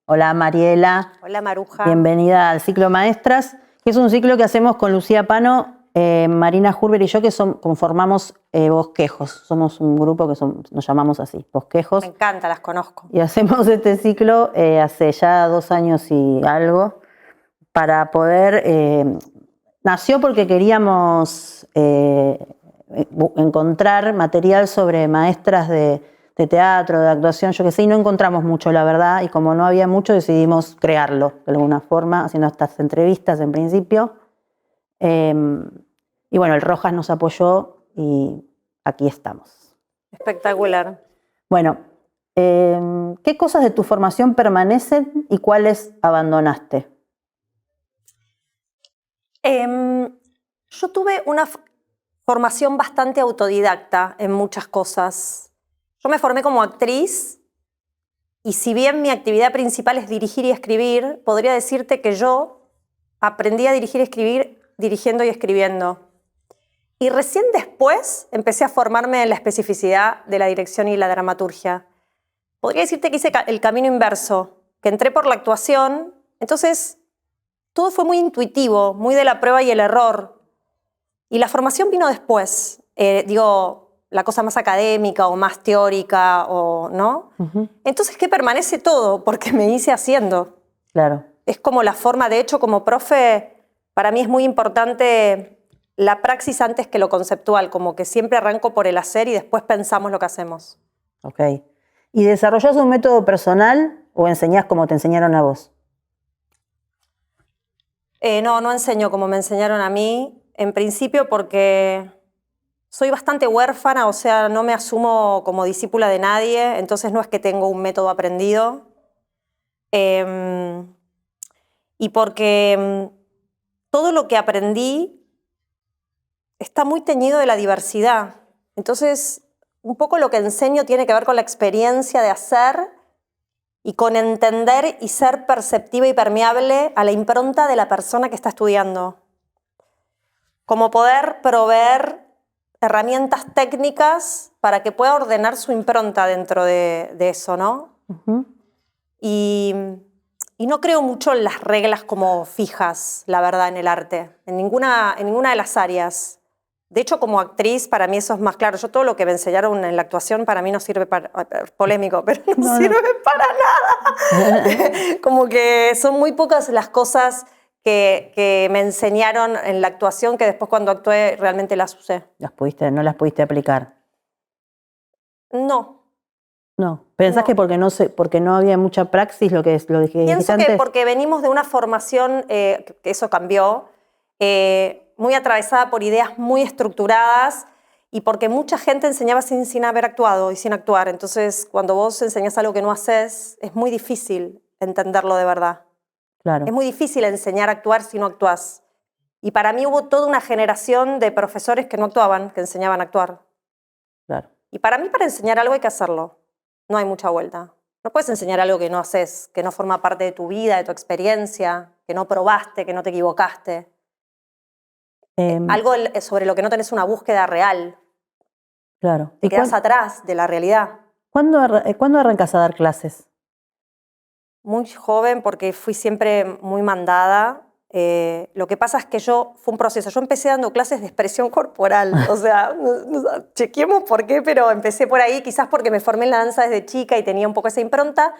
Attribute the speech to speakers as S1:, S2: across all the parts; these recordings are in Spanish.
S1: Hola Mariela.
S2: Hola Maruja.
S1: Bienvenida al ciclo Maestras, que es un ciclo que hacemos con Lucía Pano, Marina Hurber y yo, que conformamos Bosquejos. Somos un grupo que nos llamamos así, Bosquejos.
S2: Me encanta, las conozco.
S1: Y hacemos este ciclo hace ya 2 años y algo para poder... nació porque queríamos encontrar material sobre maestras de teatro, de actuación, yo qué sé, y no encontramos mucho, la verdad, y como no había mucho, decidimos crearlo de alguna forma, haciendo estas entrevistas en principio. Y bueno, el Rojas nos apoyó y aquí estamos.
S2: Espectacular.
S1: Bueno, ¿qué cosas de tu formación permanecen y cuáles abandonaste?
S2: Yo tuve una formación bastante autodidacta en muchas cosas. Yo me formé como actriz y si bien mi actividad principal es dirigir y escribir, podría decirte que yo aprendí a dirigir y escribir dirigiendo y escribiendo. Y recién después empecé a formarme en la especificidad de la dirección y la dramaturgia. Podría decirte que hice el camino inverso, que entré por la actuación, entonces todo fue muy intuitivo, muy de la prueba y el error. Y la formación vino después, la cosa más académica o más teórica, ¿no?
S1: Uh-huh.
S2: Entonces, ¿qué permanece todo? Porque me hice haciendo.
S1: Claro.
S2: Es como la forma, de hecho, como profe, para mí es muy importante la praxis antes que lo conceptual, como que siempre arranco por el hacer y después pensamos lo que hacemos.
S1: Ok. ¿Y desarrollás un método personal o enseñás como te enseñaron a vos?
S2: No enseño como me enseñaron a mí, en principio porque soy bastante huérfana, o sea, no me asumo como discípula de nadie, entonces no es que tengo un método aprendido. Y porque todo lo que aprendí está muy teñido de la diversidad. Entonces, un poco lo que enseño tiene que ver con la experiencia de hacer y con entender y ser perceptiva y permeable a la impronta de la persona que está estudiando. Como poder proveer herramientas técnicas para que pueda ordenar su impronta dentro de eso, ¿no?
S1: Uh-huh.
S2: Y no creo mucho en las reglas como fijas, la verdad, en el arte, en ninguna de las áreas. De hecho, como actriz, para mí eso es más claro. Yo todo lo que me enseñaron en la actuación para mí no sirve para... Polémico, pero no sirve para nada. Como que son muy pocas las cosas que me enseñaron en la actuación que después cuando actué realmente las usé.
S1: ¿No las pudiste aplicar?
S2: No.
S1: No. ¿Pensás
S2: No.
S1: que porque no había mucha praxis lo que dijiste
S2: Pienso
S1: antes?
S2: que porque venimos de una formación, que eso cambió, muy atravesada por ideas muy estructuradas y porque mucha gente enseñaba sin haber actuado y sin actuar. Entonces, cuando vos enseñás algo que no haces, es muy difícil entenderlo de verdad.
S1: Claro.
S2: Es muy difícil enseñar a actuar si no actuás. Y para mí hubo toda una generación de profesores que no actuaban, que enseñaban a actuar.
S1: Claro.
S2: Y para mí, para enseñar algo hay que hacerlo. No hay mucha vuelta. No puedes enseñar algo que no haces, que no forma parte de tu vida, de tu experiencia, que no probaste, que no te equivocaste. Algo sobre lo que no tenés una búsqueda real.
S1: Claro.
S2: Te quedás atrás de la realidad.
S1: ¿Cuándo arrancás a dar clases?
S2: Muy joven, porque fui siempre muy mandada. Lo que pasa es que fue un proceso. Yo empecé dando clases de expresión corporal. O sea, chequeemos por qué, pero empecé por ahí, quizás porque me formé en la danza desde chica y tenía un poco esa impronta.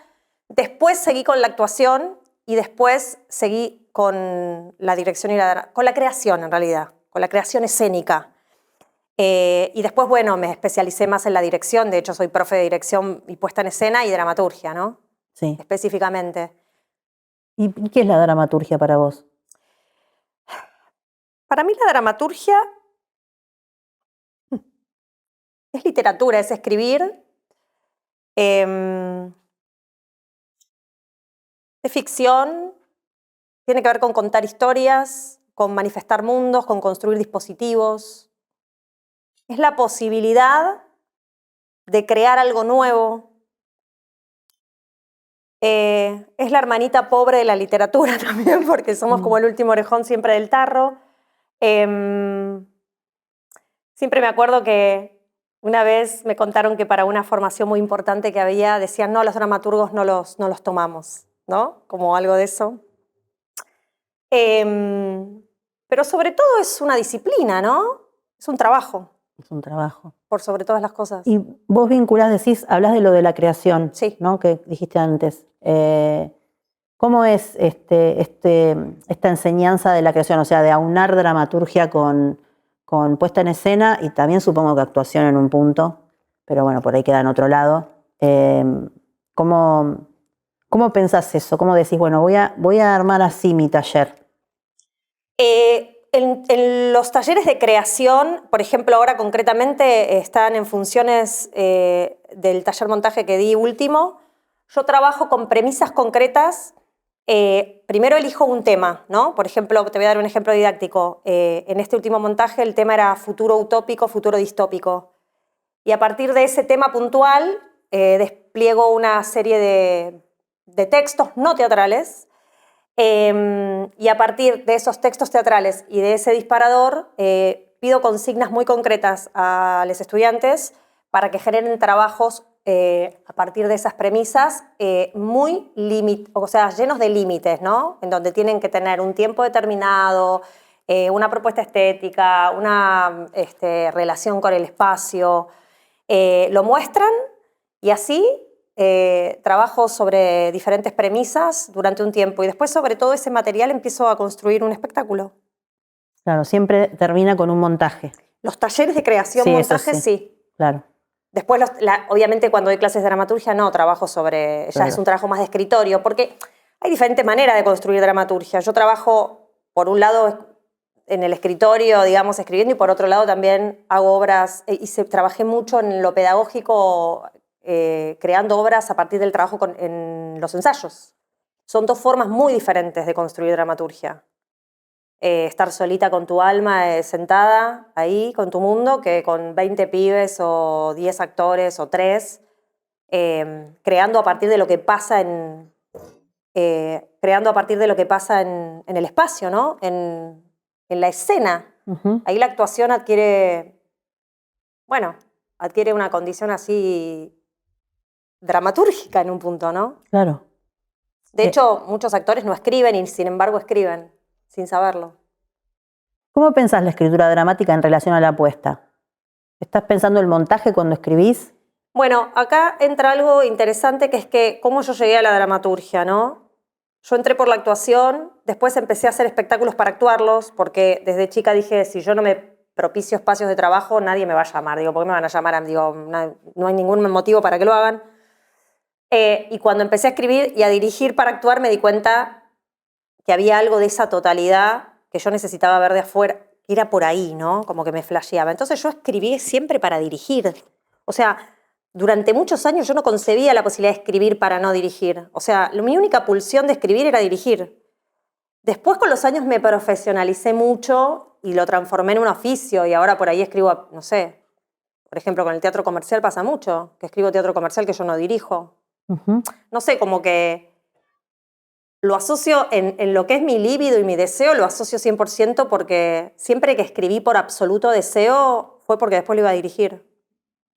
S2: Después seguí con la actuación y después seguí con la dirección y con la creación, en realidad, con la creación escénica. Y después, bueno, me especialicé más en la dirección. De hecho, soy profe de dirección y puesta en escena y dramaturgia, ¿no?
S1: Sí.
S2: Específicamente.
S1: ¿Y qué es la dramaturgia para vos?
S2: Para mí la dramaturgia es literatura, es escribir, es ficción, tiene que ver con contar historias, con manifestar mundos, con construir dispositivos. Es la posibilidad de crear algo nuevo. Es la hermanita pobre de la literatura también, porque somos como el último orejón siempre del tarro. Siempre me acuerdo que una vez me contaron que para una formación muy importante que había, decían, no, los dramaturgos no los tomamos. ¿no? Como algo de eso. Pero sobre todo es una disciplina, ¿no? Es un trabajo.
S1: Es un trabajo.
S2: Por sobre todas las cosas.
S1: Y vos vinculás, hablas de lo de la creación,
S2: sí.
S1: ¿no? Que dijiste antes. ¿Cómo es esta enseñanza de la creación? O sea, de aunar dramaturgia con puesta en escena y también supongo que actuación en un punto, pero bueno, por ahí queda en otro lado. ¿Cómo pensás eso? ¿Cómo decís, bueno, voy a armar así mi taller?
S2: En los talleres de creación, por ejemplo, ahora concretamente están en funciones del taller montaje que di último. Yo trabajo con premisas concretas. Primero elijo un tema, ¿no? Por ejemplo, te voy a dar un ejemplo didáctico. En este último montaje el tema era futuro utópico, futuro distópico. Y a partir de ese tema puntual despliego una serie de textos no teatrales. Y a partir de esos textos teatrales y de ese disparador, pido consignas muy concretas a los estudiantes para que generen trabajos a partir de esas premisas llenos de límites, ¿no? En donde tienen que tener un tiempo determinado, una propuesta estética, una relación con el espacio. Lo muestran y así trabajo sobre diferentes premisas durante un tiempo y después sobre todo ese material empiezo a construir un espectáculo.
S1: Claro, siempre termina con un montaje.
S2: Los talleres de creación,
S1: sí,
S2: montaje,
S1: sí. Claro.
S2: Después, obviamente, cuando doy clases de dramaturgia, no, trabajo sobre... Ya es un trabajo más de escritorio, porque hay diferentes maneras de construir dramaturgia. Yo trabajo, por un lado, en el escritorio, digamos, escribiendo, y por otro lado también hago obras, trabajé mucho en lo pedagógico, creando obras a partir del trabajo en los ensayos. Son dos formas muy diferentes de construir dramaturgia. Estar solita con tu alma sentada ahí, con tu mundo, que con 20 pibes o 10 actores o 3, creando a partir de lo que pasa en el espacio, ¿no? En la escena.
S1: Uh-huh.
S2: Ahí la actuación adquiere una condición así dramatúrgica en un punto, ¿no?
S1: Claro.
S2: De hecho, muchos actores no escriben y sin embargo escriben, sin saberlo.
S1: ¿Cómo pensás la escritura dramática en relación a la puesta? ¿Estás pensando el montaje cuando escribís?
S2: Bueno, acá entra algo interesante que es que cómo yo llegué a la dramaturgia, ¿no? Yo entré por la actuación, después empecé a hacer espectáculos para actuarlos, porque desde chica dije, si yo no me propicio espacios de trabajo, nadie me va a llamar. Digo, ¿por qué me van a llamar? Digo, no hay ningún motivo para que lo hagan. Y cuando empecé a escribir y a dirigir para actuar, me di cuenta que había algo de esa totalidad que yo necesitaba ver de afuera, que era por ahí, ¿no? Como que me flasheaba. Entonces yo escribí siempre para dirigir. O sea, durante muchos años yo no concebía la posibilidad de escribir para no dirigir. O sea, mi única pulsión de escribir era dirigir. Después con los años me profesionalicé mucho y lo transformé en un oficio y ahora por ahí escribo, no sé, por ejemplo, con el teatro comercial pasa mucho, que escribo teatro comercial que yo no dirijo. Uh-huh. No sé, como que lo asocio en lo que es mi líbido y mi deseo, lo asocio 100% porque siempre que escribí por absoluto deseo fue porque después lo iba a dirigir.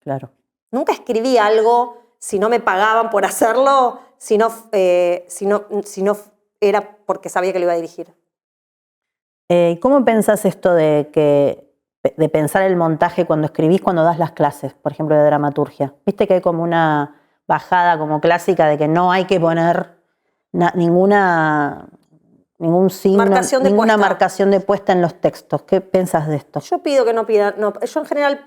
S1: Claro.
S2: Nunca escribí algo si no me pagaban por hacerlo, si no era porque sabía que lo iba a dirigir.
S1: ¿Cómo pensás esto de pensar el montaje cuando escribís, cuando das las clases, por ejemplo, de dramaturgia? Viste que hay como una bajada como clásica de que no hay que poner ningún signo, ninguna marcación de puesta en los textos. ¿Qué pensás de esto?
S2: Yo pido que no pidan. No, yo en general...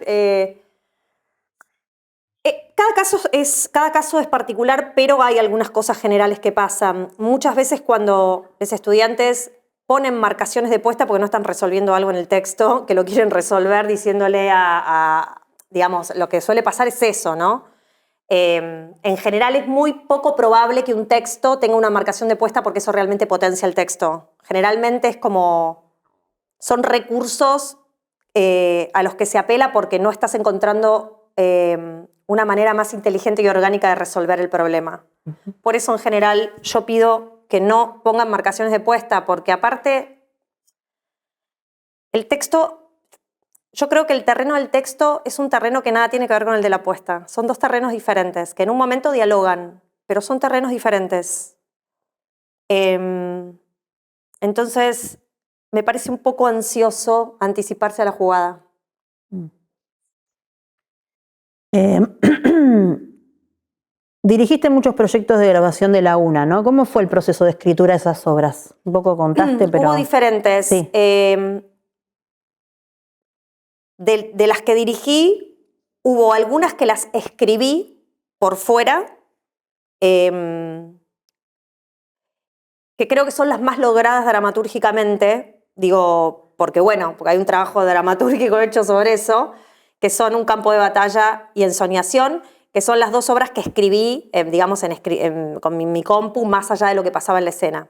S2: Cada caso es particular, pero hay algunas cosas generales que pasan. Muchas veces cuando los estudiantes ponen marcaciones de puesta porque no están resolviendo algo en el texto, que lo quieren resolver diciéndole digamos, lo que suele pasar es eso, ¿no? En general es muy poco probable que un texto tenga una marcación de puesta porque eso realmente potencia el texto. Generalmente es como... Son recursos a los que se apela porque no estás encontrando una manera más inteligente y orgánica de resolver el problema. Uh-huh. Por eso, en general, yo pido que no pongan marcaciones de puesta, porque aparte, el texto, yo creo que el terreno del texto es un terreno que nada tiene que ver con el de la puesta. Son dos terrenos diferentes, que en un momento dialogan, pero son terrenos diferentes. Entonces, me parece un poco ansioso anticiparse a la jugada.
S1: Dirigiste muchos proyectos de grabación de la UNA, ¿no? ¿Cómo fue el proceso de escritura de esas obras? Un poco contaste, pero...
S2: Hubo diferentes.
S1: Sí.
S2: De las que dirigí, hubo algunas que las escribí por fuera, que creo que son las más logradas dramatúrgicamente, digo, porque hay un trabajo dramatúrgico hecho sobre eso, que son Un campo de batalla y Ensoñación, que son las dos obras que escribí, digamos, con mi compu, más allá de lo que pasaba en la escena.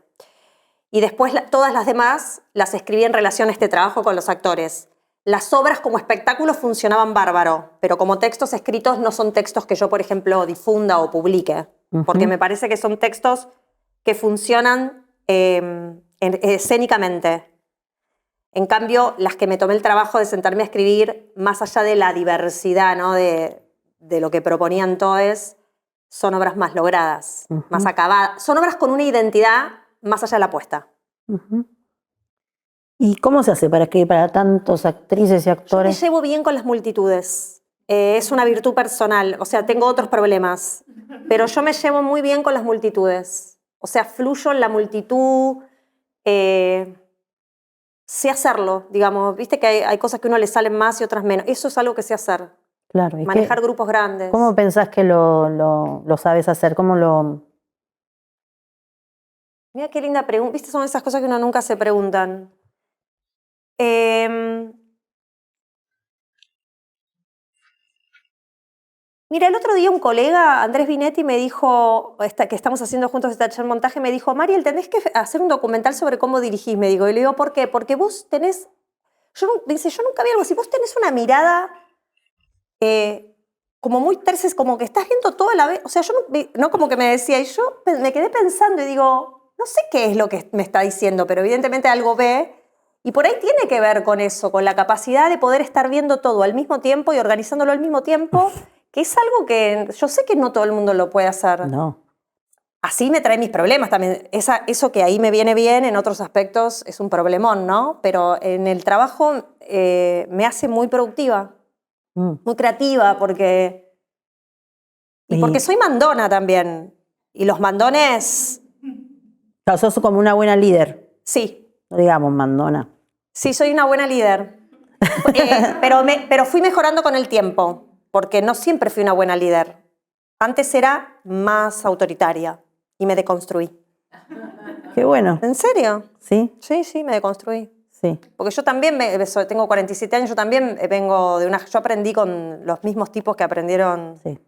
S2: Y después todas las demás las escribí en relación a este trabajo con los actores. Las obras como espectáculo funcionaban bárbaro, pero como textos escritos no son textos que yo, por ejemplo, difunda o publique, porque me parece que son textos que funcionan escénicamente. En cambio, las que me tomé el trabajo de sentarme a escribir, más allá de la diversidad, ¿no? de lo que proponían todos, son obras más logradas, más acabadas. Son obras con una identidad más allá de la apuesta.
S1: ¿Y cómo se hace para escribir para tantos actrices y actores?
S2: Yo me llevo bien con las multitudes. Es una virtud personal. O sea, tengo otros problemas. Pero yo me llevo muy bien con las multitudes. O sea, fluyo en la multitud. Sé hacerlo, digamos. Viste que hay cosas que a uno le salen más y otras menos. Eso es algo que sé hacer.
S1: Claro.
S2: Manejar grupos grandes.
S1: ¿Cómo pensás que lo sabes hacer? ¿Cómo lo...?
S2: Mira qué linda pregunta. Viste, son esas cosas que uno nunca se preguntan. Mira, el otro día un colega, Andrés Vinetti, me dijo, que estamos haciendo juntos este montaje, me dijo, Mariel, tenés que hacer un documental sobre cómo dirigís, me digo. Y le digo, ¿por qué? Porque vos tenés... Dice, yo nunca vi algo así. Vos tenés una mirada como muy terces, como que estás viendo todo a la vez. O sea, yo no como que me decía, y yo me quedé pensando y digo, no sé qué es lo que me está diciendo, pero evidentemente algo ve. Y por ahí tiene que ver con eso, con la capacidad de poder estar viendo todo al mismo tiempo y organizándolo al mismo tiempo, que es algo que yo sé que no todo el mundo lo puede hacer.
S1: No.
S2: Así me trae mis problemas también. Eso que ahí me viene bien, en otros aspectos es un problemón, ¿no? Pero en el trabajo me hace muy productiva, muy creativa, porque soy mandona también. Y los mandones...
S1: Sos como una buena líder.
S2: Sí.
S1: No digamos mandona.
S2: Sí, soy una buena líder. Pero fui mejorando con el tiempo, porque no siempre fui una buena líder. Antes era más autoritaria y me deconstruí.
S1: Qué bueno.
S2: ¿En serio?
S1: Sí.
S2: Sí, me deconstruí.
S1: Sí.
S2: Porque yo también, tengo 47 años, yo también vengo de yo aprendí con los mismos tipos que aprendieron.
S1: Sí.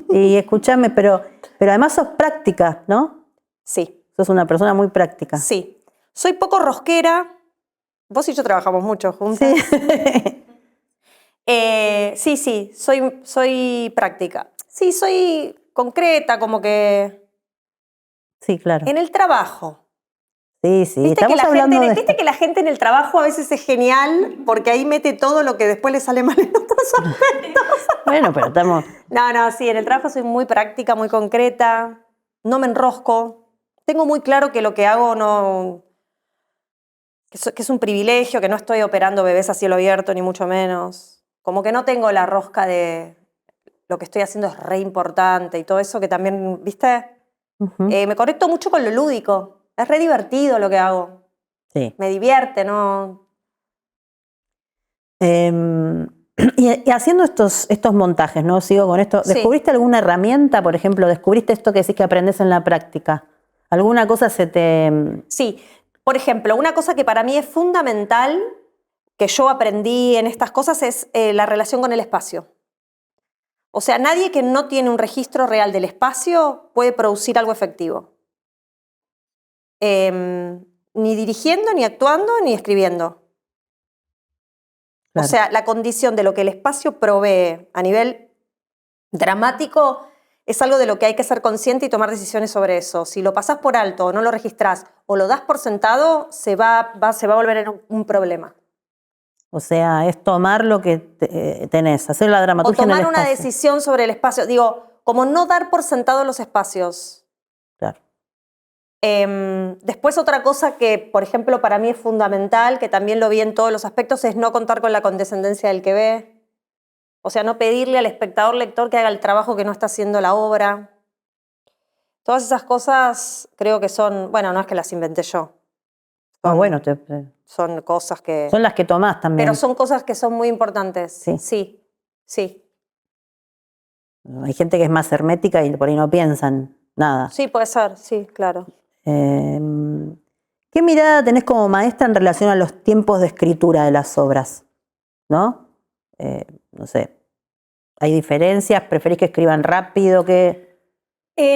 S1: Y escúchame, pero además sos práctica, ¿no?
S2: Sí.
S1: Sos una persona muy práctica.
S2: Sí. Soy poco rosquera. Vos y yo trabajamos mucho juntas.
S1: Sí.
S2: Sí, soy práctica. Sí, soy concreta, como que...
S1: Sí, claro.
S2: En el trabajo.
S1: Sí. Estamos hablando de...
S2: Viste que la gente en el trabajo a veces es genial porque ahí mete todo lo que después le sale mal en otros aspectos.
S1: Bueno, pero estamos...
S2: No, sí, en el trabajo soy muy práctica, muy concreta. No me enrosco. Tengo muy claro que lo que hago no... que es un privilegio, que no estoy operando bebés a cielo abierto, ni mucho menos. Como que no tengo la rosca de lo que estoy haciendo es re importante y todo eso que también, ¿viste? Me conecto mucho con lo lúdico. Es re divertido lo que hago.
S1: Sí.
S2: Me divierte, ¿no?
S1: Y haciendo estos montajes, ¿no? Sigo con esto. ¿Descubriste alguna herramienta, por ejemplo? ¿Descubriste esto que decís que aprendés en la práctica? ¿Alguna cosa se te...?
S2: Sí. Por ejemplo, una cosa que para mí es fundamental, que yo aprendí en estas cosas, es la relación con el espacio. O sea, nadie que no tiene un registro real del espacio puede producir algo efectivo. Ni dirigiendo, ni actuando, ni escribiendo. Claro. O sea, la condición de lo que el espacio provee a nivel dramático es algo de lo que hay que ser consciente y tomar decisiones sobre eso. Si lo pasás por alto o no lo registrás o lo das por sentado, se va a volver en un problema.
S1: O sea, es tomar lo que tenés, hacer la dramaturgia en el espacio.
S2: O tomar una decisión sobre el espacio. Digo, como no dar por sentado los espacios.
S1: Claro.
S2: Después otra cosa que, por ejemplo, para mí es fundamental, que también lo vi en todos los aspectos, es no contar con la condescendencia del que ve. O sea, no pedirle al espectador lector que haga el trabajo que no está haciendo la obra. Todas esas cosas creo que son, bueno, no es que las inventé yo.
S1: Ah, bueno,
S2: Son cosas que...
S1: son las que tomás también.
S2: Pero son cosas que son muy importantes.
S1: Sí.
S2: Sí, sí.
S1: Hay gente que es más hermética y por ahí no piensan nada.
S2: Sí, puede ser, sí, claro.
S1: ¿Qué mirada tenés como maestra en relación a los tiempos de escritura de las obras? ¿No? No sé. ¿Hay diferencias? ¿Preferís que escriban rápido?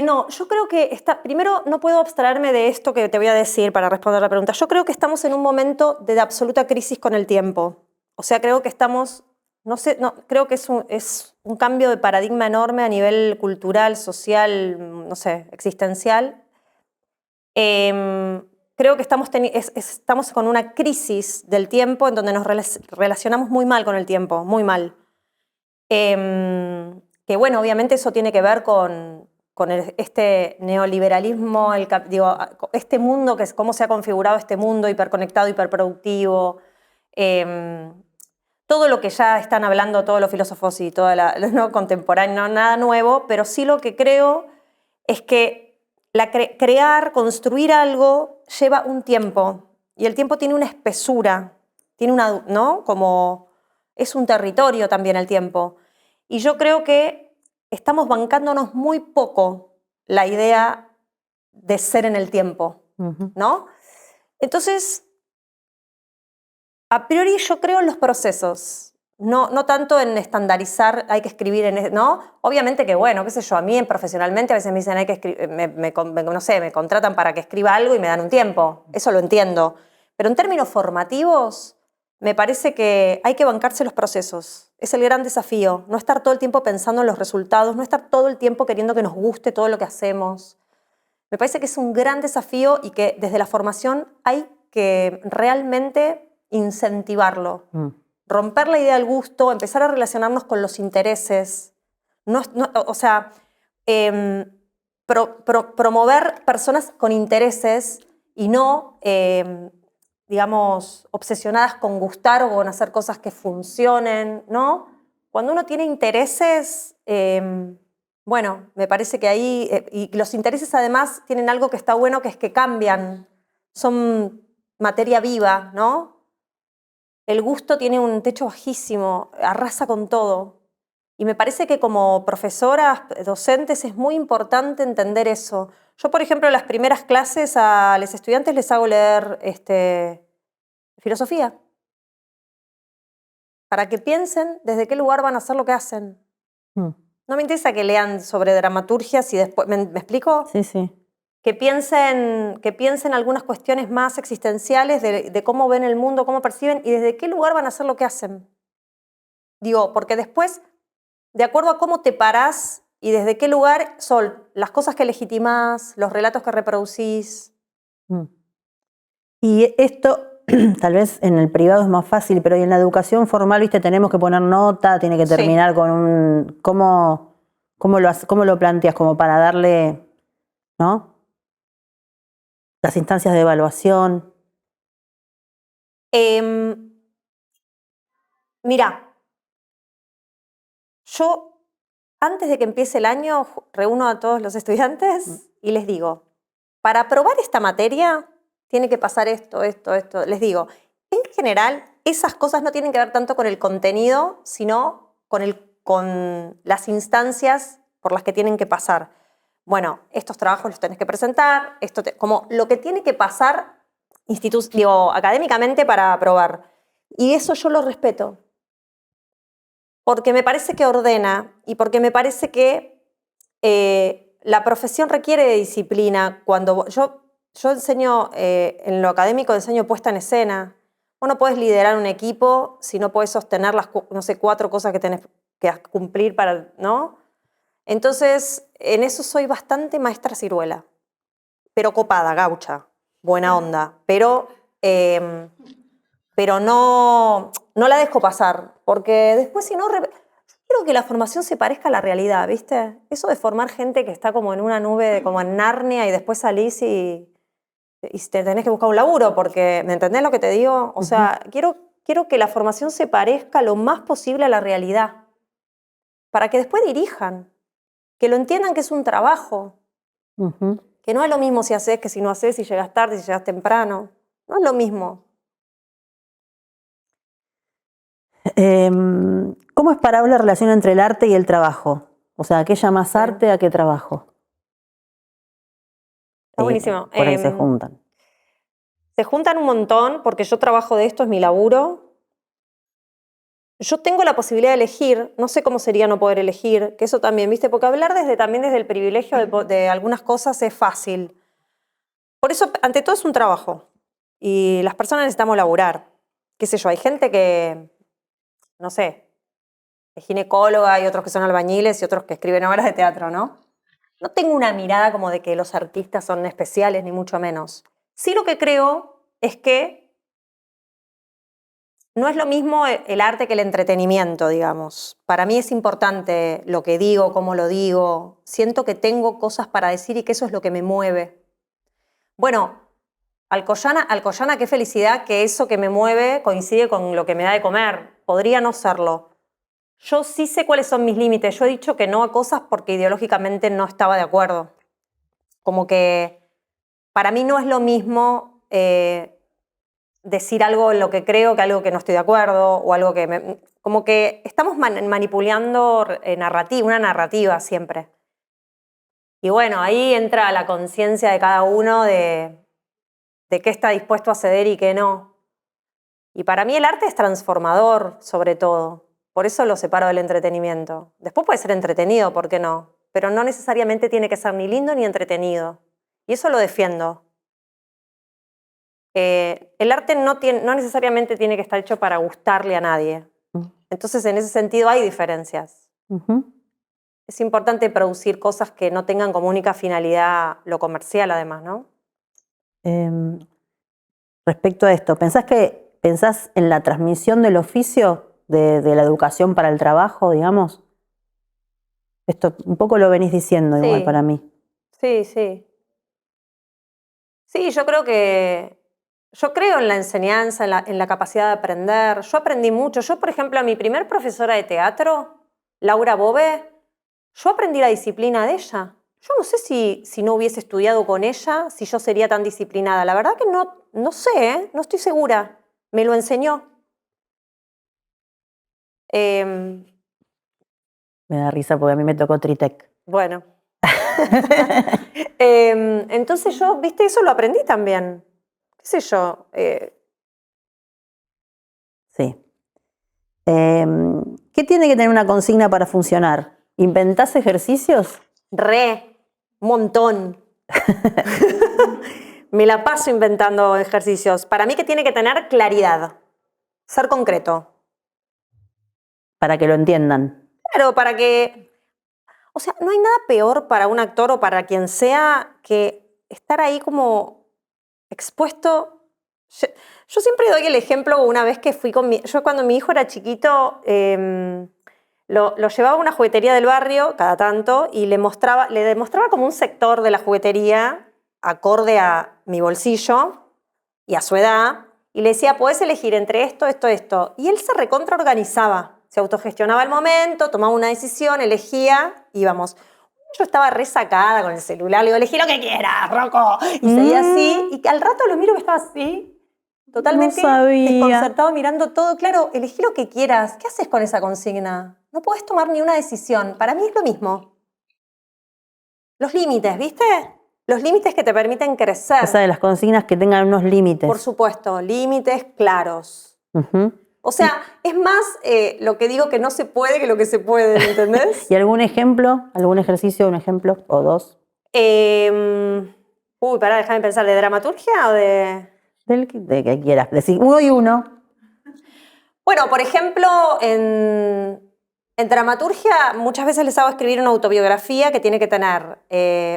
S2: No, yo creo que primero no puedo abstraerme de esto que te voy a decir para responder la pregunta. Yo creo que estamos en un momento de absoluta crisis con el tiempo. O sea, creo que estamos, creo que es un cambio de paradigma enorme a nivel cultural, social, no sé, existencial. Creo que estamos con una crisis del tiempo en donde nos relacionamos muy mal con el tiempo, muy mal. Que bueno, obviamente eso tiene que ver con este neoliberalismo, este mundo, cómo se ha configurado este mundo hiperconectado, hiperproductivo, todo lo que ya están hablando todos los filósofos y toda no contemporáneo, nada nuevo, pero sí lo que creo es que crear, construir algo lleva un tiempo, y el tiempo tiene una espesura, tiene ¿no? Como es un territorio también el tiempo. Y yo creo que estamos bancándonos muy poco la idea de ser en el tiempo, ¿no? Entonces, a priori yo creo en los procesos, no tanto en estandarizar, hay que escribir, ¿no? Obviamente que, bueno, qué sé yo, a mí profesionalmente a veces me dicen, hay que escribir, no sé, me contratan para que escriba algo y me dan un tiempo, eso lo entiendo. Pero en términos formativos, me parece que hay que bancarse los procesos. Es el gran desafío, no estar todo el tiempo pensando en los resultados, no estar todo el tiempo queriendo que nos guste todo lo que hacemos. Me parece que es un gran desafío y que desde la formación hay que realmente incentivarlo. Romper la idea del gusto, empezar a relacionarnos con los intereses. Promover personas con intereses y no... digamos, obsesionadas con gustar o con hacer cosas que funcionen, ¿no? Cuando uno tiene intereses, bueno, me parece que ahí, y los intereses además tienen algo que está bueno, que es que cambian, son materia viva, ¿no? El gusto tiene un techo bajísimo, arrasa con todo. Y me parece que como profesoras, docentes, es muy importante entender eso. Yo, por ejemplo, en las primeras clases a los estudiantes les hago leer filosofía, para que piensen desde qué lugar van a hacer lo que hacen. No me interesa que lean sobre dramaturgias y después... ¿Me explico?
S1: Sí, sí.
S2: Que piensen algunas cuestiones más existenciales de cómo ven el mundo, cómo perciben y desde qué lugar van a hacer lo que hacen. Digo, porque después, de acuerdo a cómo te parás y desde qué lugar son las cosas que legitimás, los relatos que reproducís.
S1: Y esto, tal vez en el privado es más fácil, pero en la educación formal, viste, tenemos que poner nota, tiene que terminar con un... ¿Cómo lo planteas? Como para darle, ¿no? Las instancias de evaluación.
S2: Mira, yo antes de que empiece el año reúno a todos los estudiantes y les digo, para aprobar esta materia tiene que pasar esto. Les digo, en general esas cosas no tienen que ver tanto con el contenido, sino con las instancias por las que tienen que pasar. Bueno, estos trabajos los tenés que presentar, como lo que tiene que pasar académicamente para aprobar. Y eso yo lo respeto. Porque me parece que ordena y porque me parece que la profesión requiere de disciplina. Cuando yo enseño, en lo académico enseño puesta en escena. Vos no podés liderar un equipo si no podés sostener las, no sé, 4 cosas que tenés que cumplir para, ¿no? Entonces, en eso soy bastante maestra ciruela, pero copada, gaucha, buena onda, pero no la dejo pasar, porque después si no... Quiero que la formación se parezca a la realidad, ¿viste? Eso de formar gente que está como en una nube, como en Narnia, y después salís y y te tenés que buscar un laburo, porque, ¿me entendés lo que te digo? O sea, quiero que la formación se parezca lo más posible a la realidad, para que después dirijan, que lo entiendan que es un trabajo, que no es lo mismo si haces que si no haces, si llegas tarde, si llegas temprano, no es lo mismo.
S1: ¿Cómo es para vos la relación entre el arte y el trabajo? O sea, ¿a qué llamas arte, a qué trabajo?
S2: Está buenísimo.
S1: Por ahí se juntan.
S2: Se juntan un montón porque yo trabajo de esto, es mi laburo. Yo tengo la posibilidad de elegir, no sé cómo sería no poder elegir, que eso también, ¿viste? Porque hablar también desde el privilegio de algunas cosas es fácil. Por eso, ante todo, es un trabajo. Y las personas necesitamos laburar. Qué sé yo, hay gente que, no sé, es ginecóloga, y otros que son albañiles y otros que escriben obras de teatro, ¿no? No tengo una mirada como de que los artistas son especiales, ni mucho menos. Sí, lo que creo es que no es lo mismo el arte que el entretenimiento, digamos. Para mí es importante lo que digo, cómo lo digo. Siento que tengo cosas para decir y que eso es lo que me mueve. Bueno, Alcoyana, qué felicidad que eso que me mueve coincide con lo que me da de comer. Podría no serlo. Yo sí sé cuáles son mis límites. Yo he dicho que no a cosas porque ideológicamente no estaba de acuerdo. Como que para mí no es lo mismo decir algo en lo que creo que algo que no estoy de acuerdo o algo que... como que estamos manipulando una narrativa siempre. Y bueno, ahí entra la conciencia de cada uno de qué está dispuesto a ceder y qué no. Y para mí el arte es transformador, sobre todo. Por eso lo separo del entretenimiento. Después puede ser entretenido, ¿por qué no? Pero no necesariamente tiene que ser ni lindo ni entretenido. Y eso lo defiendo. El arte no necesariamente tiene que estar hecho para gustarle a nadie. Entonces, en ese sentido hay diferencias. Es importante producir cosas que no tengan como única finalidad lo comercial, además, ¿no?
S1: Respecto a esto, ¿pensás en la transmisión del oficio de la educación para el trabajo, digamos? Esto un poco lo venís diciendo igual para mí.
S2: Sí. Sí, yo creo en la enseñanza, en la capacidad de aprender. Yo aprendí mucho. Yo, por ejemplo, a mi primer profesora de teatro, Laura Bove, yo aprendí la disciplina de ella. Yo no sé si no hubiese estudiado con ella, si yo sería tan disciplinada. La verdad que no sé, no estoy segura. Me lo enseñó.
S1: Me da risa porque a mí me tocó Tritec.
S2: Bueno. Entonces yo, viste, eso lo aprendí también. ¿Qué sé yo?
S1: Sí. ¿Qué tiene que tener una consigna para funcionar? ¿Inventás ejercicios?
S2: Montón. Me la paso inventando ejercicios. Para mí que tiene que tener claridad, ser concreto.
S1: Para que lo entiendan.
S2: Claro, para que... O sea, no hay nada peor para un actor o para quien sea que estar ahí como expuesto. Yo siempre doy el ejemplo una vez que fui con yo cuando mi hijo era chiquito, lo llevaba a una juguetería del barrio cada tanto y le demostraba como un sector de la juguetería acorde a mi bolsillo y a su edad, y le decía, podés elegir entre esto, esto, esto. Y él se recontraorganizaba, se autogestionaba el momento, tomaba una decisión, elegía, íbamos. Yo estaba resacada con el celular, le digo, elegí lo que quieras, Rocco. Y seguía así, y al rato lo miro que estaba así, totalmente desconcertado, mirando todo. Claro, elegí lo que quieras. ¿Qué haces con esa consigna? No podés tomar ni una decisión. Para mí es lo mismo. Los límites, ¿viste? Los límites que te permiten crecer.
S1: O sea, de las consignas que tengan unos límites.
S2: Por supuesto, límites claros. O sea, es más lo que digo que no se puede que lo que se puede, ¿me entendés?
S1: ¿Y algún ejemplo? ¿Algún ejercicio, un ejemplo o dos?
S2: Pará, déjame pensar, ¿de dramaturgia o de...?
S1: De que quieras. Decir uno y uno.
S2: Bueno, por ejemplo, en dramaturgia muchas veces les hago escribir una autobiografía que tiene que tener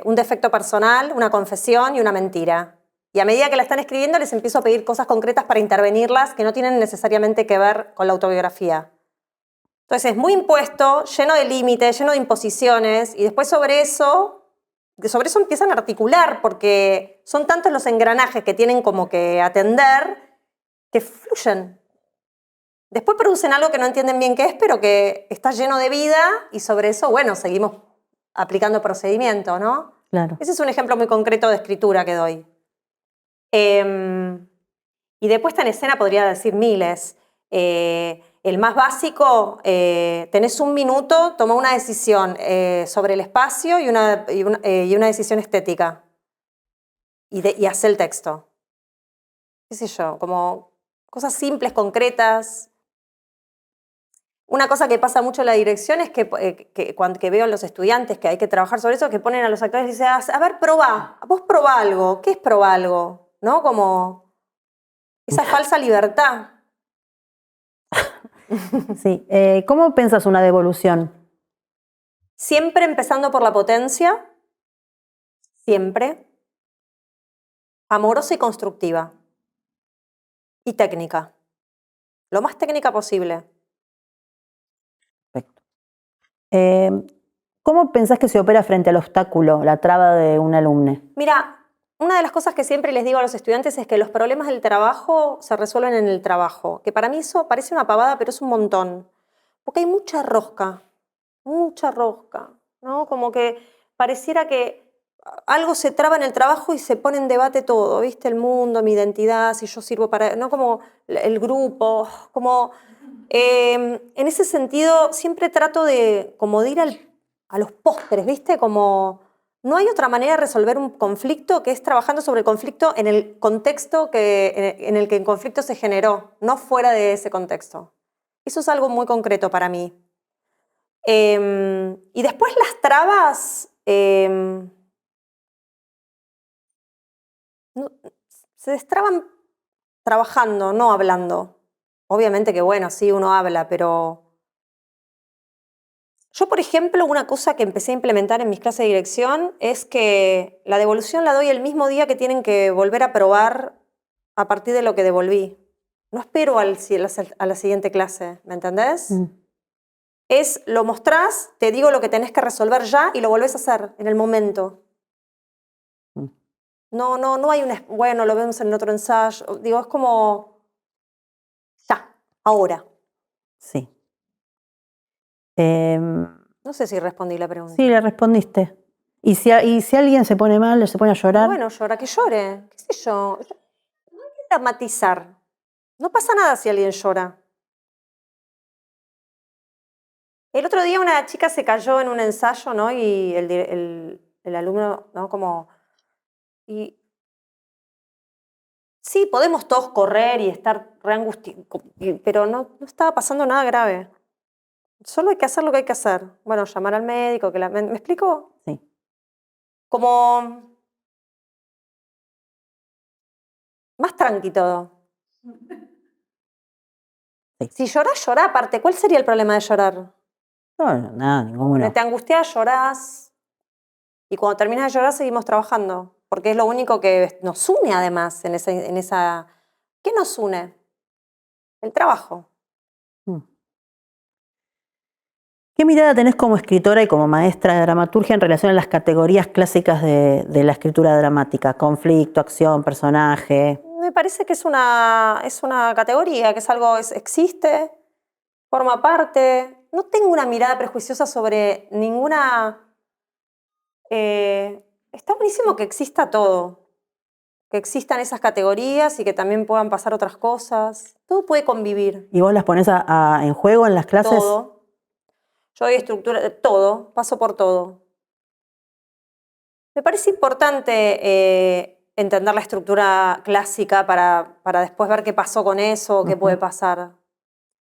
S2: un defecto personal, una confesión y una mentira. Y a medida que la están escribiendo les empiezo a pedir cosas concretas para intervenirlas que no tienen necesariamente que ver con la autobiografía. Entonces es muy impuesto, lleno de límites, lleno de imposiciones, y después sobre eso sobre eso empiezan a articular, porque son tantos los engranajes que tienen como que atender, que fluyen. Después producen algo que no entienden bien qué es, pero que está lleno de vida, y sobre eso, bueno, seguimos aplicando procedimiento, ¿no?
S1: Claro.
S2: Ese es un ejemplo muy concreto de escritura que doy. Y de puesta en escena podría decir miles. El más básico, tenés 1 minuto, toma una decisión sobre el espacio y una decisión estética. Y haz el texto. ¿Qué sé yo? Como cosas simples, concretas. Una cosa que pasa mucho en la dirección es que cuando veo a los estudiantes que hay que trabajar sobre eso, que ponen a los actores y dicen, a ver, probá, vos probá algo. ¿Qué es probá algo? ¿No? Como esa falsa libertad.
S1: Sí. ¿Cómo pensás una devolución?
S2: Siempre empezando por la potencia, siempre. Amorosa y constructiva. Y técnica. Lo más técnica posible.
S1: Perfecto. ¿Cómo pensás que se opera frente al obstáculo, la traba de un alumno?
S2: Mira, una de las cosas que siempre les digo a los estudiantes es que los problemas del trabajo se resuelven en el trabajo. Que para mí eso parece una pavada, pero es un montón. Porque hay mucha rosca, ¿no? Como que pareciera que algo se traba en el trabajo y se pone en debate todo, ¿viste? El mundo, mi identidad, si yo sirvo para... ¿no? Como el grupo, como... en ese sentido, siempre trato de ir a los postres, ¿viste? Como no hay otra manera de resolver un conflicto que es trabajando sobre el conflicto en el contexto en el que el conflicto se generó, no fuera de ese contexto. Eso es algo muy concreto para mí. Y después las trabas se destraban trabajando, no hablando. Obviamente que bueno, sí, uno habla, pero... Yo, por ejemplo, una cosa que empecé a implementar en mis clases de dirección es que la devolución la doy el mismo día que tienen que volver a probar a partir de lo que devolví. No espero a la siguiente clase, ¿me entendés? Es, lo mostrás, te digo lo que tenés que resolver ya y lo volvés a hacer en el momento. No hay bueno, lo vemos en otro ensayo. Digo, es como, ya, ahora.
S1: Sí.
S2: No sé si respondí la pregunta.
S1: Sí, le respondiste. ¿Y si alguien se pone mal, se pone a llorar?
S2: Bueno, llora, que llore. ¿Qué sé yo? No hay que dramatizar. No pasa nada si alguien llora. El otro día una chica se cayó en un ensayo, ¿no? Y el alumno, ¿no? Como... Y sí, podemos todos correr y estar re angustiados, pero no estaba pasando nada grave. Solo hay que hacer lo que hay que hacer. Bueno, llamar al médico. ¿Me explico?
S1: Sí.
S2: Como... más tranqui todo.
S1: Sí.
S2: Si llorás, llorá aparte. ¿Cuál sería el problema de llorar?
S1: No, nada, ninguno.
S2: Te angustias, llorás. Y cuando terminas de llorar, seguimos trabajando. Porque es lo único que nos une, además, en esa... ¿Qué nos une? El trabajo.
S1: ¿Qué mirada tenés como escritora y como maestra de dramaturgia en relación a las categorías clásicas de la escritura dramática? Conflicto, acción, personaje.
S2: Me parece que es una categoría, que es algo, existe, forma parte. No tengo una mirada prejuiciosa sobre ninguna... está buenísimo que exista todo, que existan esas categorías y que también puedan pasar otras cosas. Todo puede convivir.
S1: ¿Y vos las ponés en juego en las clases?
S2: Todo. Yo doy estructura, todo, paso por todo. Me parece importante entender la estructura clásica para después ver qué pasó con eso o qué puede pasar.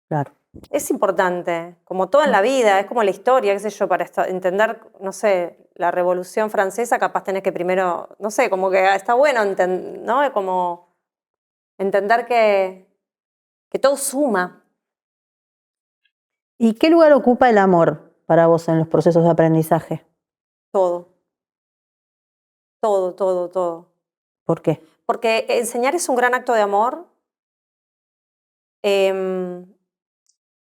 S1: Claro.
S2: Es importante, como todo en la vida, es como la historia, qué sé yo, para entender, no sé, la Revolución Francesa, capaz tenés que primero, no sé, como que está bueno, ¿no? Como entender que todo suma.
S1: ¿Y qué lugar ocupa el amor para vos en los procesos de aprendizaje?
S2: Todo. Todo, todo, todo.
S1: ¿Por qué?
S2: Porque enseñar es un gran acto de amor.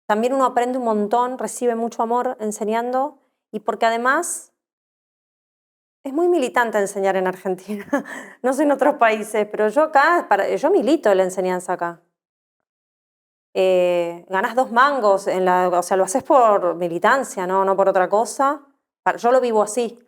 S2: También uno aprende un montón, recibe mucho amor enseñando, y porque además Es muy militante enseñar en Argentina. No sé en otros países, pero yo acá, yo milito la enseñanza acá. Ganás 2 mangos, o sea, lo haces por militancia, no por otra cosa. Yo lo vivo así.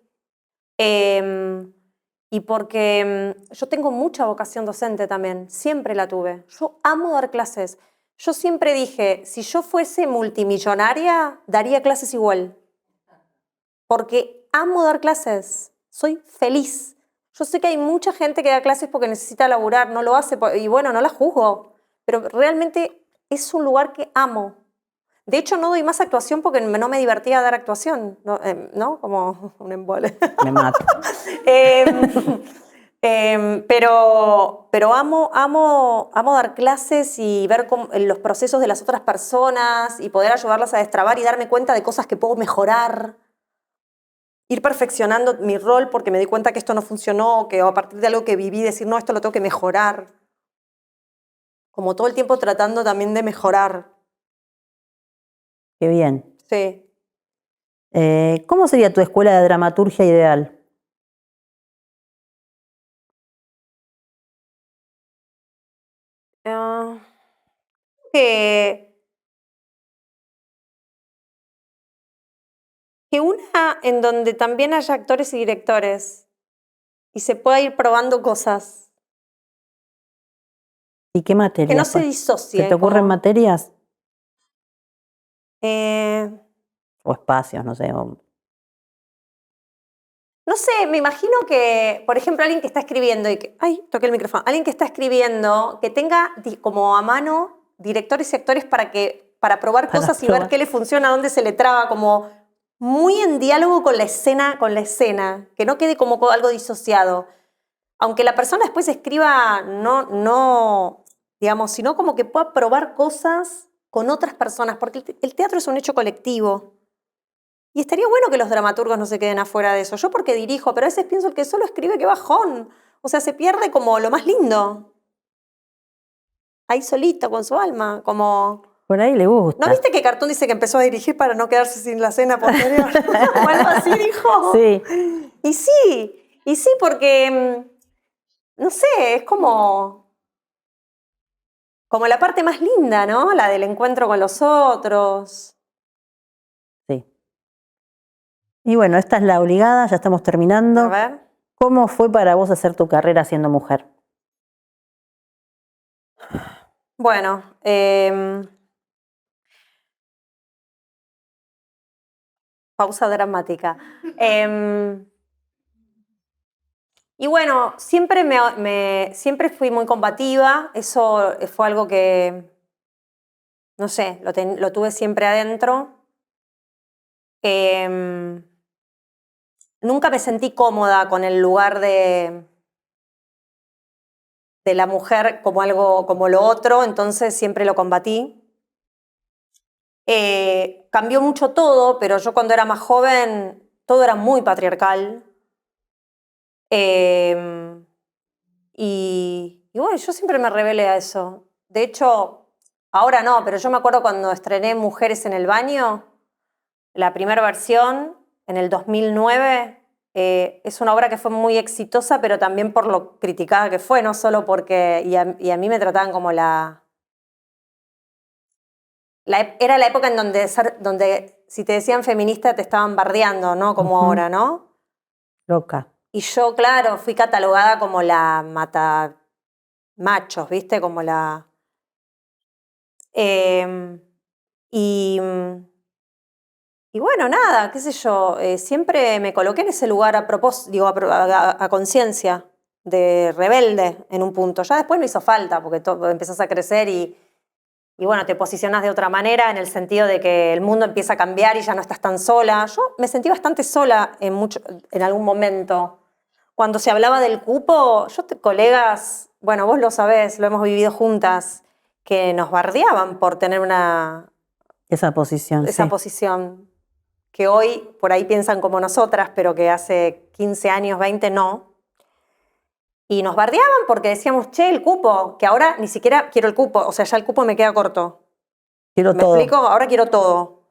S2: Y porque yo tengo mucha vocación docente también, siempre la tuve. Yo amo dar clases. Yo siempre dije, si yo fuese multimillonaria, daría clases igual. Porque amo dar clases, soy feliz. Yo sé que hay mucha gente que da clases porque necesita laburar, no lo hace, y bueno, no la juzgo, pero realmente es un lugar que amo. De hecho, no doy más actuación porque no me divertía dar actuación, ¿no? Como un embole.
S1: Me mato.
S2: Pero amo dar clases y ver los procesos de las otras personas y poder ayudarlas a destrabar y darme cuenta de cosas que puedo mejorar. Ir perfeccionando mi rol porque me di cuenta que esto no funcionó o que a partir de algo que viví decir, no, esto lo tengo que mejorar. Como todo el tiempo tratando también de mejorar.
S1: Qué bien.
S2: Sí.
S1: ¿Cómo sería tu escuela de dramaturgia ideal?
S2: Que una en donde también haya actores y directores y se pueda ir probando cosas.
S1: ¿Y qué materias?
S2: Que no se disocie.
S1: ¿Se te ocurren materias?
S2: O
S1: espacios, no sé.
S2: No sé, me imagino que, por ejemplo, alguien que está escribiendo y que... ¡Ay! Toqué el micrófono. Alguien que está escribiendo, que tenga como a mano directores y actores para probar cosas y ver qué le funciona, dónde se le traba, como muy en diálogo con la escena, que no quede como algo disociado. Aunque la persona después escriba, no, digamos, sino como que pueda probar cosas con otras personas, porque el teatro es un hecho colectivo. Y estaría bueno que los dramaturgos no se queden afuera de eso. Yo porque dirijo, pero a veces pienso el que solo escribe que bajón. O sea, se pierde como lo más lindo. Ahí solito, con su alma, como...
S1: Por ahí le gusta.
S2: ¿No viste que Cartoon dice que empezó a dirigir para no quedarse sin la cena posterior? O algo así dijo.
S1: Sí.
S2: Y sí, porque, no sé, es como la parte más linda, ¿no? La del encuentro con los otros.
S1: Sí. Y bueno, esta es la obligada, ya estamos terminando.
S2: A ver.
S1: ¿Cómo fue para vos hacer tu carrera siendo mujer?
S2: Bueno, pausa dramática. Y bueno, siempre fui muy combativa. Eso fue algo que, no sé, lo tuve siempre adentro. Nunca me sentí cómoda con el lugar de la mujer como algo como lo otro, entonces siempre lo combatí. Cambió mucho todo, pero yo cuando era más joven todo era muy patriarcal. Y bueno, yo siempre me rebelé a eso. De hecho, ahora no, pero yo me acuerdo cuando estrené Mujeres en el Baño, la primera versión, en el 2009, es una obra que fue muy exitosa, pero también por lo criticada que fue, no solo porque... Y a mí me trataban como era la época en donde si te decían feminista te estaban bardeando, ¿no? Como ahora, ¿no?
S1: Loca.
S2: Y yo, claro, fui catalogada como la mata machos, ¿viste? Como la... Y bueno, nada, qué sé yo, siempre me coloqué en ese lugar a propósito, digo, a conciencia de rebelde en un punto. Ya después no hizo falta, porque empezás a crecer y bueno, te posicionás de otra manera en el sentido de que el mundo empieza a cambiar y ya no estás tan sola. Yo me sentí bastante sola en algún momento. Cuando se hablaba del cupo, colegas, bueno, vos lo sabés, lo hemos vivido juntas, que nos bardeaban por tener
S1: esa posición.
S2: Esa posición. Que hoy por ahí piensan como nosotras, pero que hace 15 años, 20 no. Y nos bardeaban porque decíamos, che, el cupo, que ahora ni siquiera quiero el cupo, o sea, ya el cupo me queda corto.
S1: Quiero todo.
S2: ¿Me explico? Ahora quiero todo.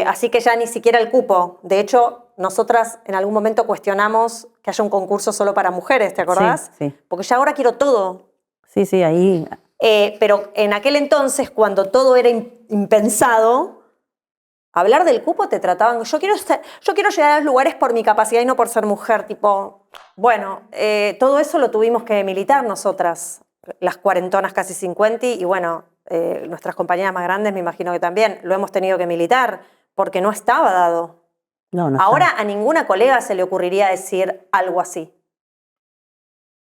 S2: Así que ya ni siquiera el cupo. De hecho, hecho, nosotras en algún momento cuestionamos que haya un concurso solo para mujeres, ¿te acordás?
S1: Sí, sí.
S2: Porque ya ahora quiero todo.
S1: Sí, sí, ahí.
S2: Pero en aquel entonces, cuando todo era impensado, hablar del cupo te trataban... Yo quiero llegar a los lugares por mi capacidad y no por ser mujer. Tipo, bueno, todo eso lo tuvimos que militar nosotras, las cuarentonas, casi 50, y bueno, nuestras compañeras más grandes me imagino que también lo hemos tenido que militar, porque no estaba dado.
S1: No, no
S2: Ahora
S1: está.
S2: a ninguna colega se le ocurriría decir algo así.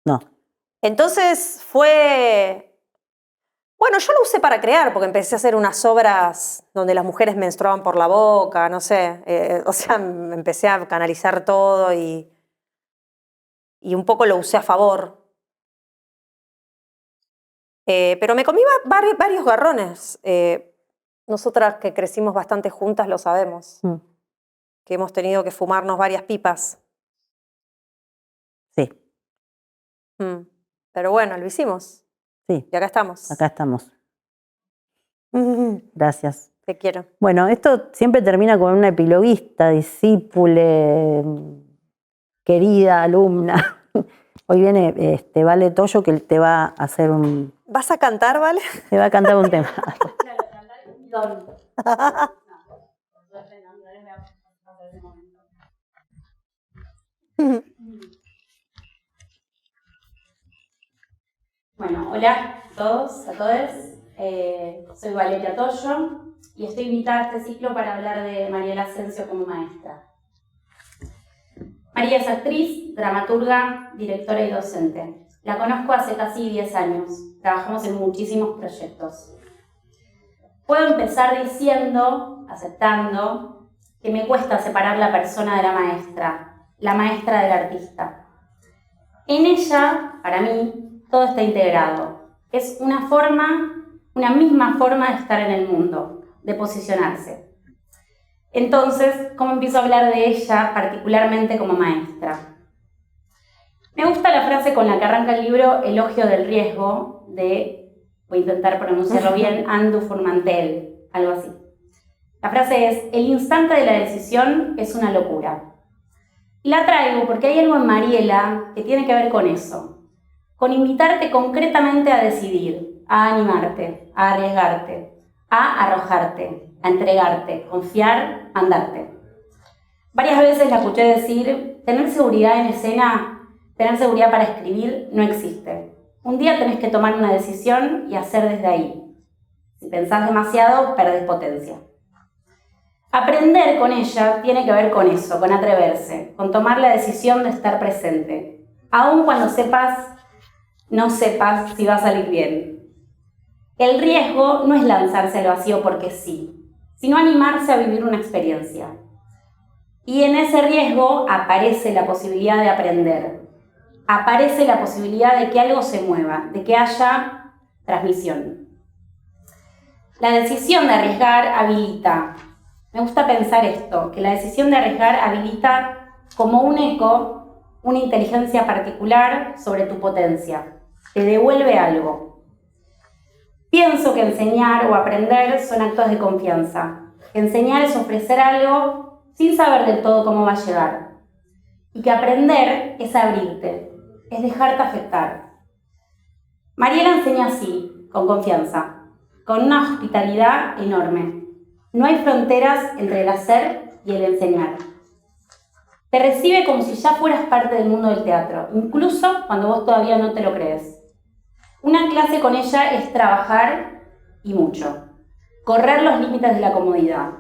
S1: No.
S2: Entonces fue... Bueno, yo lo usé para crear, porque empecé a hacer unas obras donde las mujeres menstruaban por la boca, no sé. O sea, empecé a canalizar todo y un poco lo usé a favor. Pero me comí varios garrones. Nosotras que crecimos bastante juntas lo sabemos. Que hemos tenido que fumarnos varias pipas.
S1: Sí.
S2: Pero bueno, lo hicimos.
S1: Sí.
S2: Y acá estamos.
S1: Acá estamos. Gracias.
S2: Te quiero.
S1: Bueno, esto siempre termina con una epiloguista, discípule, querida alumna. Hoy viene Vale Toyo, que te va a hacer un...
S2: ¿Vas a cantar, Vale?
S1: Te va a cantar un tema.
S3: Bueno, hola a todos, a todas. Soy Valeria Toyo y estoy invitada a este ciclo para hablar de Mariela Asensio como maestra. María es actriz, dramaturga, directora y docente. La conozco hace casi 10 años. Trabajamos en muchísimos proyectos. Puedo empezar diciendo, aceptando, que me cuesta separar la persona de la maestra del artista. En ella, para mí, todo está integrado. Es una misma forma de estar en el mundo, de posicionarse. Entonces, ¿cómo empiezo a hablar de ella particularmente como maestra? Me gusta la frase con la que arranca el libro Elogio del riesgo, voy a intentar pronunciarlo bien, Andu Furmantel, algo así. La frase es: el instante de la decisión es una locura. Y la traigo porque hay algo en Mariela que tiene que ver con eso, con invitarte concretamente a decidir, a animarte, a arriesgarte, a arrojarte, a entregarte, confiar, andarte. Varias veces la escuché decir: tener seguridad en escena, tener seguridad para escribir, no existe. Un día tenés que tomar una decisión y hacer desde ahí. Si pensás demasiado, perdés potencia. Aprender con ella tiene que ver con eso, con atreverse, con tomar la decisión de estar presente, aun cuando no sepas si va a salir bien. El riesgo no es lanzarse al vacío porque sí, sino animarse a vivir una experiencia. Y en ese riesgo aparece la posibilidad de aprender, aparece la posibilidad de que algo se mueva, de que haya transmisión. La decisión de arriesgar habilita. Me gusta pensar esto, que la decisión de arriesgar habilita como un eco, una inteligencia particular sobre tu potencia. Te devuelve algo. Pienso que enseñar o aprender son actos de confianza. Que enseñar es ofrecer algo sin saber del todo cómo va a llegar. Y que aprender es abrirte, es dejarte afectar. Mariela enseña así, con confianza, con una hospitalidad enorme. No hay fronteras entre el hacer y el enseñar. Te recibe como si ya fueras parte del mundo del teatro, incluso cuando vos todavía no te lo crees. Una clase con ella es trabajar y mucho, correr los límites de la comodidad.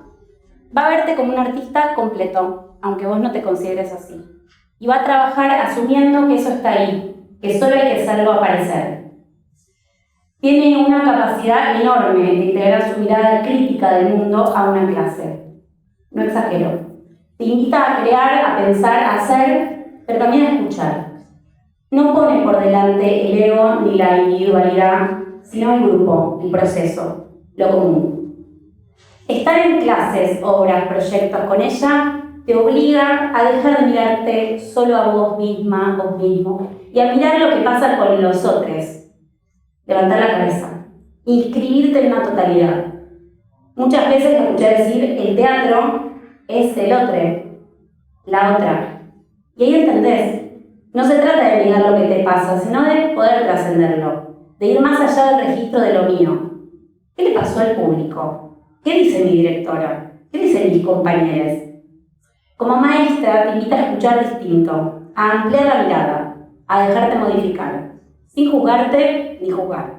S3: Va a verte como un artista completo, aunque vos no te consideres así. Y va a trabajar asumiendo que eso está ahí, que solo hay que hacerlo aparecer. Tiene una capacidad enorme de integrar su mirada crítica del mundo a una clase. No exagero. Te invita a crear, a pensar, a hacer, pero también a escuchar. No pone por delante el ego ni la individualidad, sino el grupo, el proceso, lo común. Estar en clases, obras, proyectos con ella te obliga a dejar de mirarte solo a vos misma, vos mismo, y a mirar lo que pasa con los otros. Levantar la cabeza, inscribirte en una totalidad. Muchas veces lo escuché decir: el teatro es el otro. la otra. Y ahí entendés, no se trata de negar lo que te pasa, sino de poder trascenderlo, de ir más allá del registro de lo mío. ¿Qué le pasó al público? ¿Qué dice mi directora? ¿Qué dicen mis compañeros? Como maestra te invita a escuchar distinto, a ampliar la mirada, a dejarte modificar, sin juzgarte ni juzgar.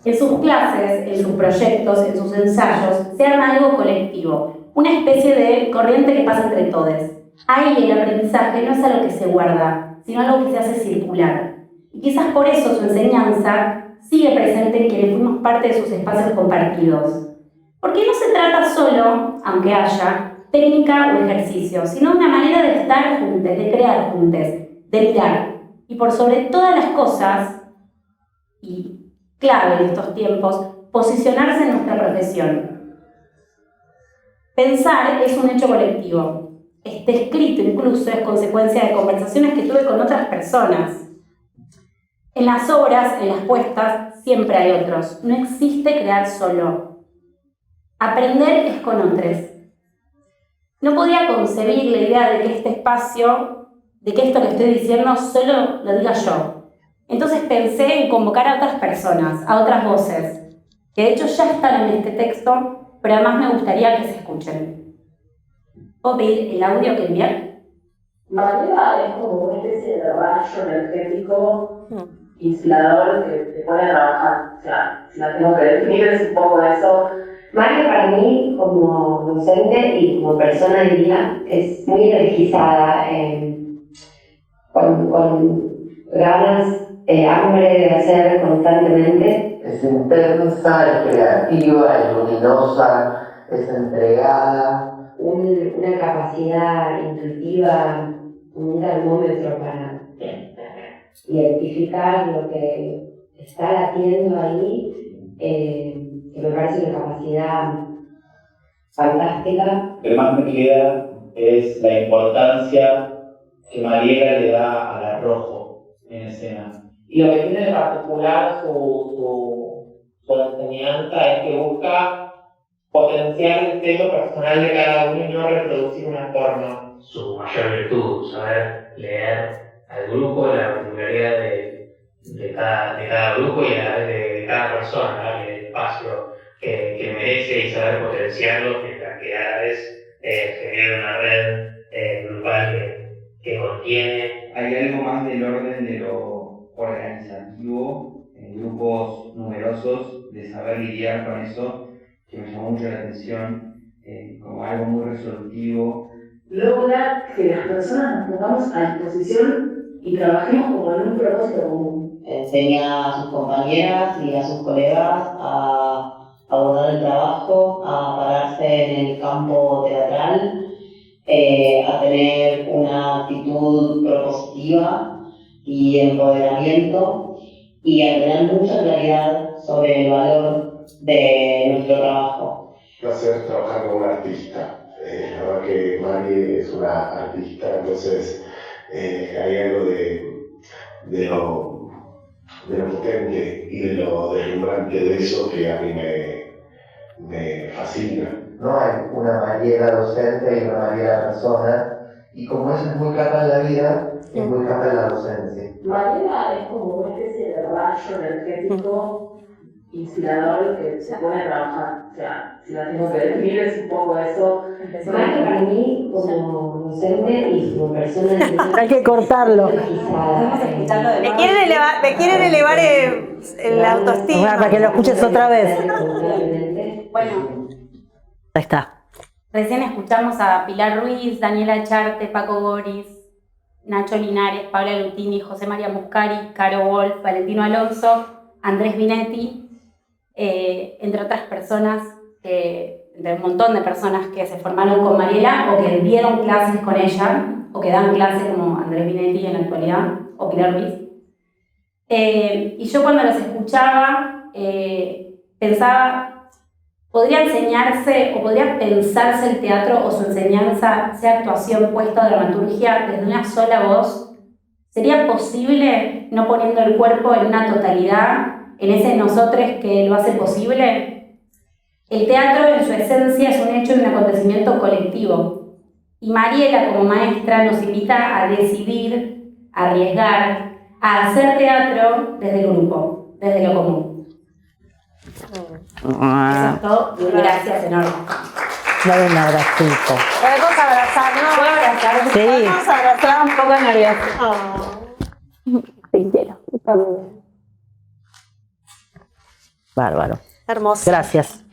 S3: En sus clases, en sus proyectos, en sus ensayos, se arma algo colectivo, una especie de corriente que pasa entre todos. Ahí el aprendizaje no es algo que se guarda, sino algo que se hace circular. Y quizás por eso su enseñanza sigue presente en quienes fuimos parte de sus espacios compartidos. Porque no se trata solo, aunque haya, técnica o ejercicio, sino una manera de estar juntos, de crear juntos, de mirar. Y por sobre todas las cosas, y clave en estos tiempos, posicionarse en nuestra profesión. Pensar es un hecho colectivo. Este escrito incluso es consecuencia de conversaciones que tuve con otras personas. En las obras, en las puestas, siempre hay otros. No existe crear solo. Aprender es con otros. No podía concebir la idea de que este espacio, de que esto que estoy diciendo solo lo diga yo. Entonces pensé en convocar a otras personas, a otras voces, que de hecho ya están en este texto, pero además me gustaría que se escuchen. ¿Puedo pedir el audio que enviar?
S4: Mariela es como una especie de rayo energético inspirador que te pone a trabajar. O sea, si la tengo que definir es un poco eso.
S5: María para mí, como docente y como persona diría, es muy energizada, con ganas, hambre de hacer constantemente.
S6: Es intensa, es creativa, es luminosa, es entregada.
S5: Una capacidad intuitiva, un termómetro para identificar lo que está latiendo ahí, que me parece una capacidad fantástica.
S7: Lo que más me queda es la importancia que Mariela le da al arrojo en escena. Y lo que tiene de particular su enseñanza es que busca potenciar el sello personal de cada uno y no reproducir una forma.
S8: Su mayor virtud, saber leer al grupo, la particularidad de cada grupo y a la vez de cada persona, darle el espacio que merece y saber potenciarlo, mientras que a la vez genera una red grupal que contiene.
S9: Hay algo más del orden de lo organizativo en grupos numerosos, de saber lidiar con eso, que me llamó mucho la atención, como algo muy resolutivo.
S4: Logra que las personas nos pongamos a disposición y trabajemos como en un propósito común.
S10: Enseña a sus compañeras y a sus colegas a abordar el trabajo, a pararse en el campo teatral, a tener una actitud propositiva y empoderamiento y a tener mucha claridad sobre el valor de nuestro trabajo.
S11: Placer trabajar con un artista. La verdad que Mari es una artista, entonces hay algo de lo potente y de lo deslumbrante de eso que a mí me fascina.
S6: No hay una Mariela docente y una Mariela persona, y como ella es muy capa en la vida, es muy capa en la docencia.
S4: Mariela es como una especie de rayo energético inspirador que se pone a trabajar. O sea, si la tengo que definir es un poco eso.
S5: María para mí, como docente y como persona diría,
S1: Hay que cortarlo.
S2: Me quieren elevar el autoestima.
S1: Bueno, para que lo escuches otra vez.
S3: Bueno,
S1: Ahí está.
S3: recién escuchamos a Pilar Ruiz, Daniela Charte, Paco Goris, Nacho Linares, Paula Lutini, José María Muscari, Caro Wolf, Valentino Alonso, Andrés Binetti, entre otras personas, entre un montón de personas que se formaron con Mariela o que dieron clases con ella o que dan clases como Andrés Binetti en la actualidad o Pilar Ruiz. Y yo cuando los escuchaba pensaba, ¿podría enseñarse o podría pensarse el teatro o su enseñanza, sea actuación, puesta o dramaturgia, desde una sola voz? ¿Sería posible no poniendo el cuerpo en una totalidad, en ese nosotros que lo hace posible? El teatro en su esencia es un hecho y un acontecimiento colectivo. Y Mariela, como maestra, nos invita a decidir, a arriesgar, a hacer teatro desde el grupo, desde lo común. Eso es todo. Gracias enormes.
S1: Dale un abracito.
S2: Podemos abrazarnos.
S3: ¿Puedo abrazar?
S1: Sí.
S2: Vamos a abrazar un poco nervioso.
S3: Te quiero.
S1: Bárbaro.
S2: Hermoso.
S1: Gracias.